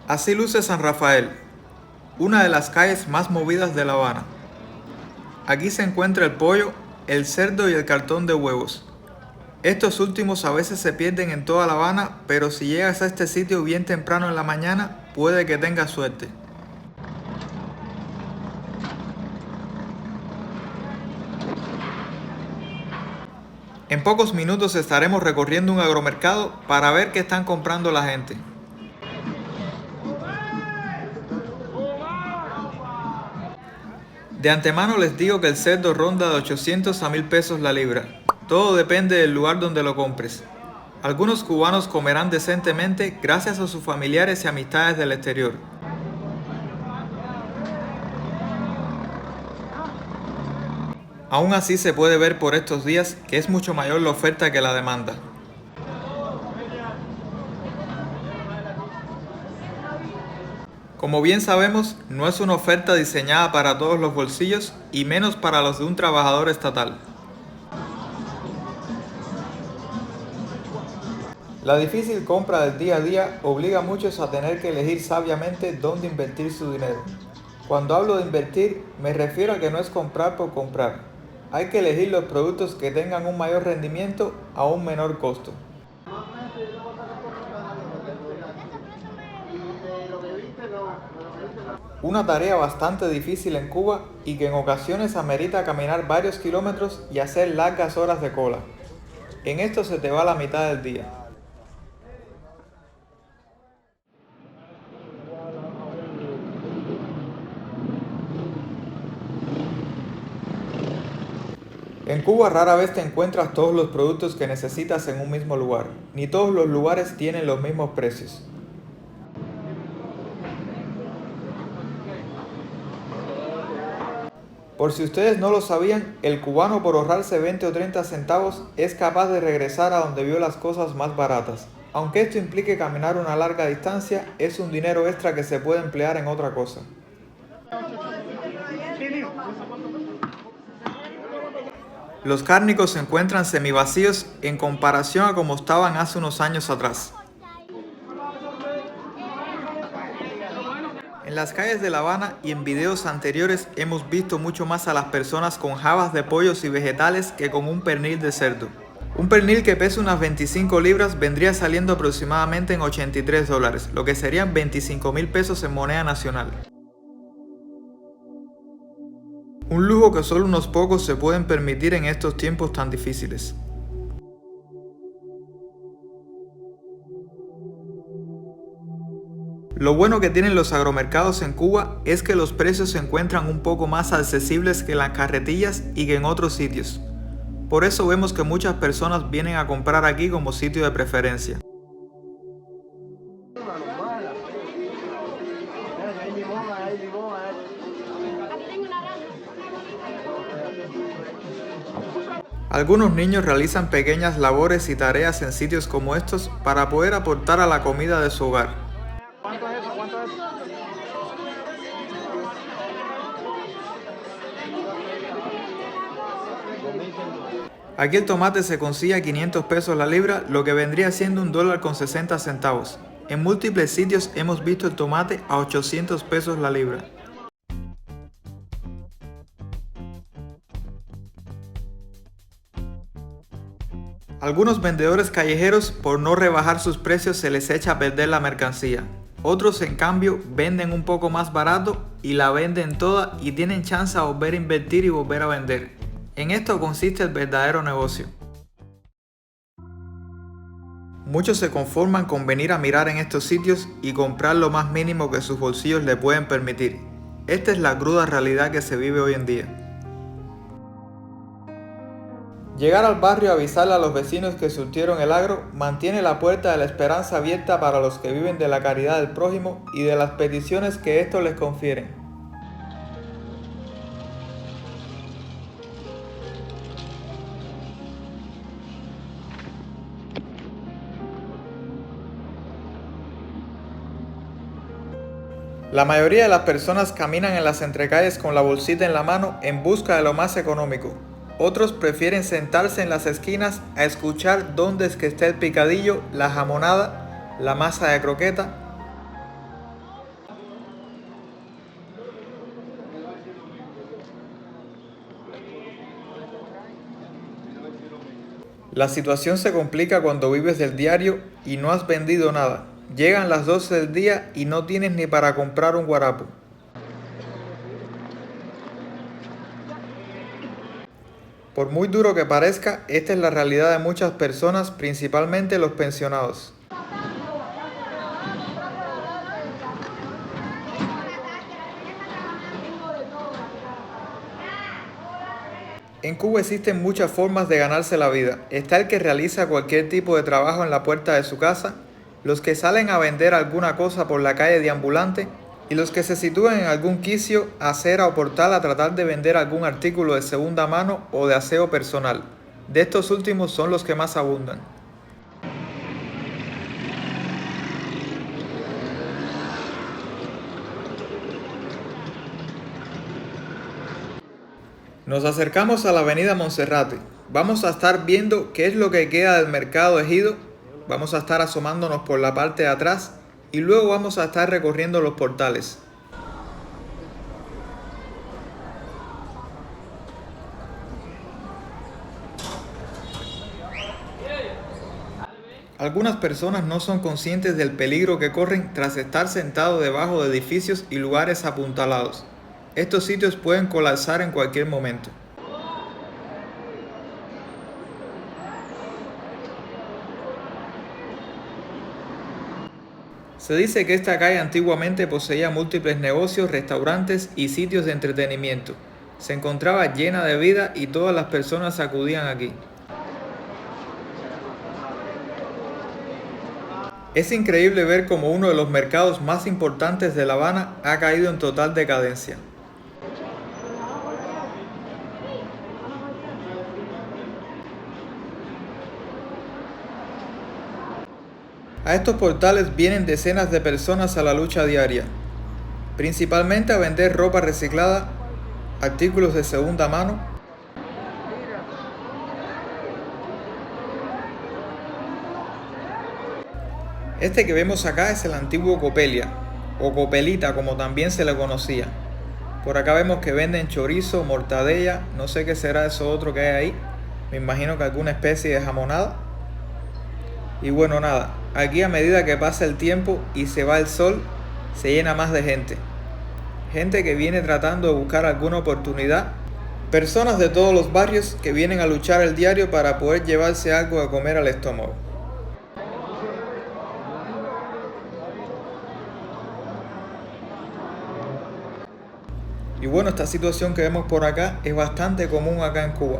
Así luce San Rafael, una de las calles más movidas de La Habana. Aquí se encuentra el pollo, el cerdo y el cartón de huevos. Estos últimos a veces se pierden en toda La Habana, pero si llegas a este sitio bien temprano en la mañana, puede que tengas suerte. En pocos minutos estaremos recorriendo un agromercado para ver qué están comprando la gente. De antemano les digo que el cerdo ronda de 800 a 1000 pesos la libra. Todo depende del lugar donde lo compres. Algunos cubanos comerán decentemente gracias a sus familiares y amistades del exterior. Aún así se puede ver por estos días que es mucho mayor la oferta que la demanda. Como bien sabemos, no es una oferta diseñada para todos los bolsillos y menos para los de un trabajador estatal. La difícil compra del día a día obliga a muchos a tener que elegir sabiamente dónde invertir su dinero. Cuando hablo de invertir, me refiero a que no es comprar por comprar. Hay que elegir los productos que tengan un mayor rendimiento a un menor costo. Una tarea bastante difícil en Cuba y que en ocasiones amerita caminar varios kilómetros y hacer largas horas de cola. En esto se te va la mitad del día. En Cuba rara vez te encuentras todos los productos que necesitas en un mismo lugar, ni todos los lugares tienen los mismos precios. Por si ustedes no lo sabían, el cubano por ahorrarse 20 o 30 centavos es capaz de regresar a donde vio las cosas más baratas. Aunque esto implique caminar una larga distancia, es un dinero extra que se puede emplear en otra cosa. Los cárnicos se encuentran semivacíos en comparación a como estaban hace unos años atrás. En las calles de La Habana y en videos anteriores hemos visto mucho más a las personas con jabas de pollos y vegetales que con un pernil de cerdo. Un pernil que pesa unas 25 libras vendría saliendo aproximadamente en $83, lo que serían 25.000 pesos en moneda nacional. Un lujo que solo unos pocos se pueden permitir en estos tiempos tan difíciles. Lo bueno que tienen los agromercados en Cuba es que los precios se encuentran un poco más accesibles que en las carretillas y que en otros sitios. Por eso vemos que muchas personas vienen a comprar aquí como sitio de preferencia. Algunos niños realizan pequeñas labores y tareas en sitios como estos para poder aportar a la comida de su hogar. ¿Cuánto es eso? ¿Cuánto es eso? Aquí el tomate se consigue a 500 pesos la libra, lo que vendría siendo $1.60. En múltiples sitios hemos visto el tomate a 800 pesos la libra. Algunos vendedores callejeros, por no rebajar sus precios, se les echa a perder la mercancía. Otros, en cambio, venden un poco más barato y la venden toda y tienen chance a volver a invertir y volver a vender. En esto consiste el verdadero negocio. Muchos se conforman con venir a mirar en estos sitios y comprar lo más mínimo que sus bolsillos le pueden permitir. Esta es la cruda realidad que se vive hoy en día. Llegar al barrio a avisarle a los vecinos que surtieron el agro mantiene la puerta de la esperanza abierta para los que viven de la caridad del prójimo y de las peticiones que estos les confieren. La mayoría de las personas caminan en las entrecalles con la bolsita en la mano en busca de lo más económico. Otros prefieren sentarse en las esquinas a escuchar dónde es que está el picadillo, la jamonada, la masa de croqueta. La situación se complica cuando vives del diario y no has vendido nada. Llegan las 12 del día y no tienes ni para comprar un guarapo. Por muy duro que parezca, esta es la realidad de muchas personas, principalmente los pensionados. En Cuba existen muchas formas de ganarse la vida. Está el que realiza cualquier tipo de trabajo en la puerta de su casa, los que salen a vender alguna cosa por la calle de ambulante y los que se sitúan en algún quicio, acera o portal a tratar de vender algún artículo de segunda mano o de aseo personal. De estos últimos son los que más abundan. Nos acercamos a la avenida Monserrate. Vamos a estar viendo qué es lo que queda del mercado Ejido. Vamos a estar asomándonos por la parte de atrás y luego vamos a estar recorriendo los portales. Algunas personas no son conscientes del peligro que corren tras estar sentados debajo de edificios y lugares apuntalados. Estos sitios pueden colapsar en cualquier momento. Se dice que esta calle antiguamente poseía múltiples negocios, restaurantes y sitios de entretenimiento. Se encontraba llena de vida y todas las personas acudían aquí. Es increíble ver cómo uno de los mercados más importantes de La Habana ha caído en total decadencia. A estos portales vienen decenas de personas a la lucha diaria, principalmente a vender ropa reciclada, artículos de segunda mano. Este que vemos acá es el antiguo Copelia, o Copelita como también se le conocía. Por acá vemos que venden chorizo, mortadella, no sé qué será eso otro que hay ahí, me imagino que alguna especie de jamonada. Y bueno, nada, aquí a medida que pasa el tiempo y se va el sol, se llena más de gente. Gente que viene tratando de buscar alguna oportunidad. Personas de todos los barrios que vienen a luchar el diario para poder llevarse algo de comer al estómago. Y bueno, esta situación que vemos por acá es bastante común acá en Cuba.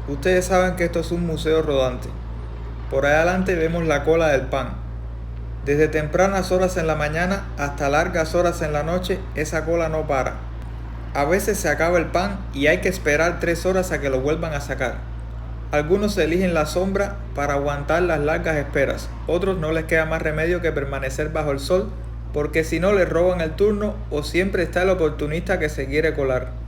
Ustedes saben que esto es un museo rodante. Por ahí adelante vemos la cola del pan. Desde tempranas horas en la mañana hasta largas horas en la noche, esa cola no para. A veces se acaba el pan y hay que esperar 3 horas a que lo vuelvan a sacar. Algunos eligen la sombra para aguantar las largas esperas. Otros no les queda más remedio que permanecer bajo el sol, porque si no les roban el turno o siempre está el oportunista que se quiere colar.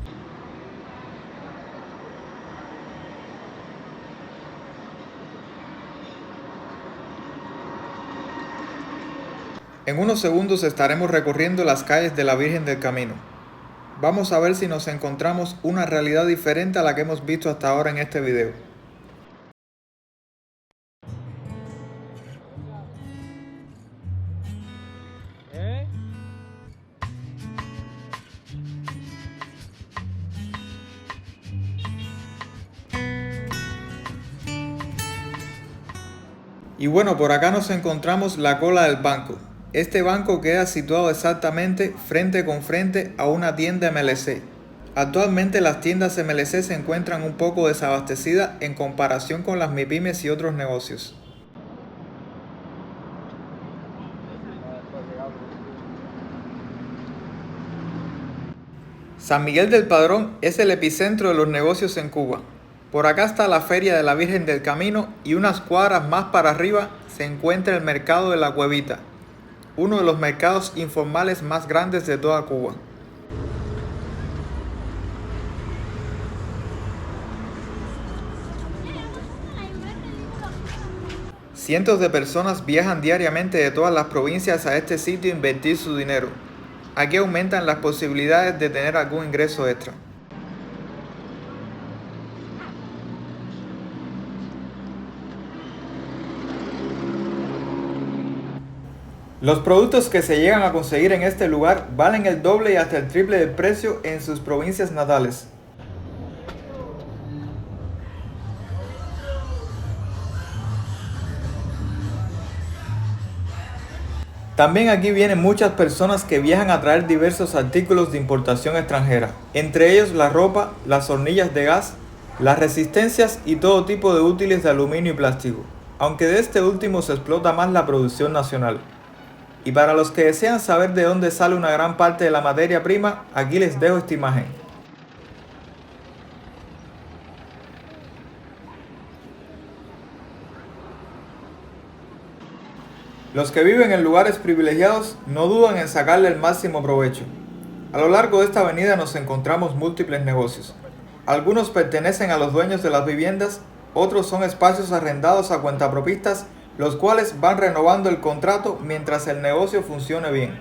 En unos segundos estaremos recorriendo las calles de la Virgen del Camino. Vamos a ver si nos encontramos una realidad diferente a la que hemos visto hasta ahora en este video. Y bueno, por acá nos encontramos la cola del banco. Este banco queda situado exactamente frente con frente a una tienda MLC. Actualmente las tiendas MLC se encuentran un poco desabastecidas en comparación con las MIPYMES y otros negocios. San Miguel del Padrón es el epicentro de los negocios en Cuba. Por acá está la Feria de la Virgen del Camino y unas cuadras más para arriba se encuentra el Mercado de la Cuevita, uno de los mercados informales más grandes de toda Cuba. Cientos de personas viajan diariamente de todas las provincias a este sitio a invertir su dinero. Aquí aumentan las posibilidades de tener algún ingreso extra. Los productos que se llegan a conseguir en este lugar valen el doble y hasta el triple del precio en sus provincias natales. También aquí vienen muchas personas que viajan a traer diversos artículos de importación extranjera, entre ellos la ropa, las hornillas de gas, las resistencias y todo tipo de útiles de aluminio y plástico, aunque de este último se explota más la producción nacional. Y para los que desean saber de dónde sale una gran parte de la materia prima, aquí les dejo esta imagen. Los que viven en lugares privilegiados no dudan en sacarle el máximo provecho. A lo largo de esta avenida nos encontramos múltiples negocios. Algunos pertenecen a los dueños de las viviendas, otros son espacios arrendados a cuentapropistas, los cuales van renovando el contrato mientras el negocio funcione bien.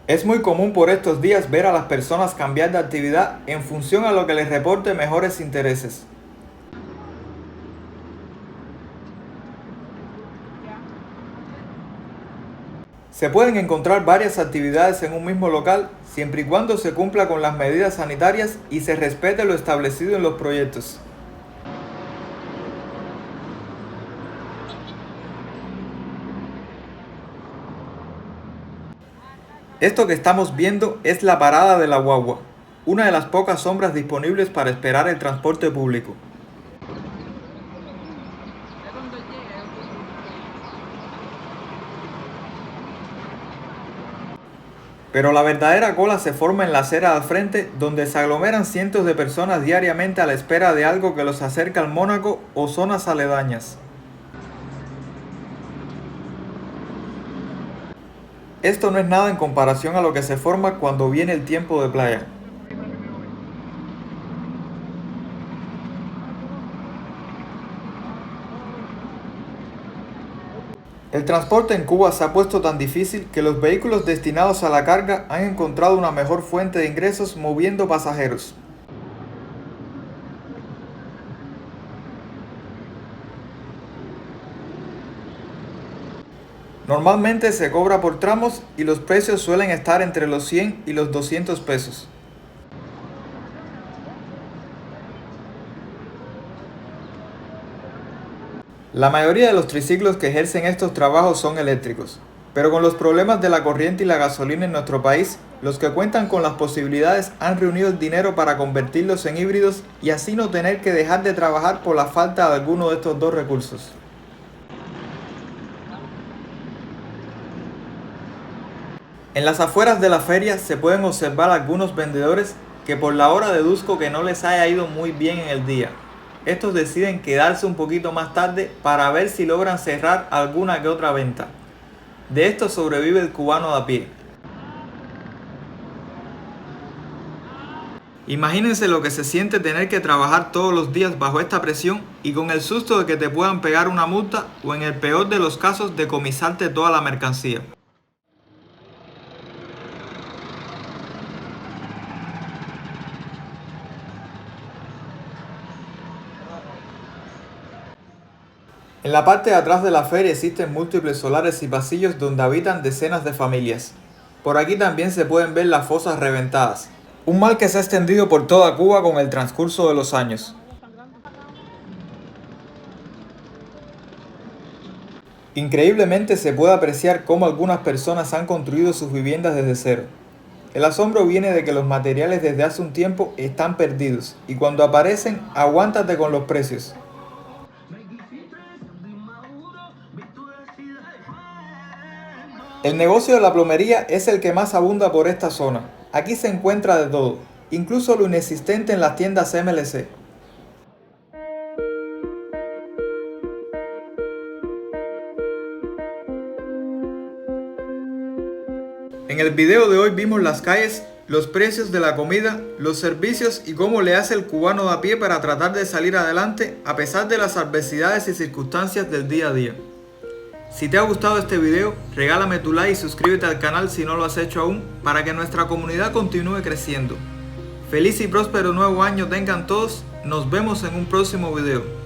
Es muy común por estos días ver a las personas cambiar de actividad en función a lo que les reporte mejores intereses. Se pueden encontrar varias actividades en un mismo local siempre y cuando se cumpla con las medidas sanitarias y se respete lo establecido en los proyectos. Esto que estamos viendo es la parada de la guagua, una de las pocas sombras disponibles para esperar el transporte público. Pero la verdadera cola se forma en la acera al frente, donde se aglomeran cientos de personas diariamente a la espera de algo que los acerca al Mónaco o zonas aledañas. Esto no es nada en comparación a lo que se forma cuando viene el tiempo de playa. El transporte en Cuba se ha puesto tan difícil que los vehículos destinados a la carga han encontrado una mejor fuente de ingresos moviendo pasajeros. Normalmente se cobra por tramos y los precios suelen estar entre los 100 y los 200 pesos. La mayoría de los triciclos que ejercen estos trabajos son eléctricos, pero con los problemas de la corriente y la gasolina en nuestro país, los que cuentan con las posibilidades han reunido el dinero para convertirlos en híbridos y así no tener que dejar de trabajar por la falta de alguno de estos dos recursos. En las afueras de la feria se pueden observar algunos vendedores que por la hora deduzco que no les haya ido muy bien en el día. Estos deciden quedarse un poquito más tarde para ver si logran cerrar alguna que otra venta. De esto sobrevive el cubano de a pie. Imagínense lo que se siente tener que trabajar todos los días bajo esta presión y con el susto de que te puedan pegar una multa o en el peor de los casos decomisarte toda la mercancía. En la parte de atrás de la feria existen múltiples solares y pasillos donde habitan decenas de familias. Por aquí también se pueden ver las fosas reventadas, un mal que se ha extendido por toda Cuba con el transcurso de los años. Increíblemente se puede apreciar cómo algunas personas han construido sus viviendas desde cero. El asombro viene de que los materiales desde hace un tiempo están perdidos y cuando aparecen, aguántate con los precios. El negocio de la plomería es el que más abunda por esta zona. Aquí se encuentra de todo, incluso lo inexistente en las tiendas MLC. En el video de hoy vimos las calles, los precios de la comida, los servicios y cómo le hace el cubano de a pie para tratar de salir adelante a pesar de las adversidades y circunstancias del día a día. Si te ha gustado este video, regálame tu like y suscríbete al canal si no lo has hecho aún para que nuestra comunidad continúe creciendo. Feliz y próspero nuevo año tengan todos. Nos vemos en un próximo video.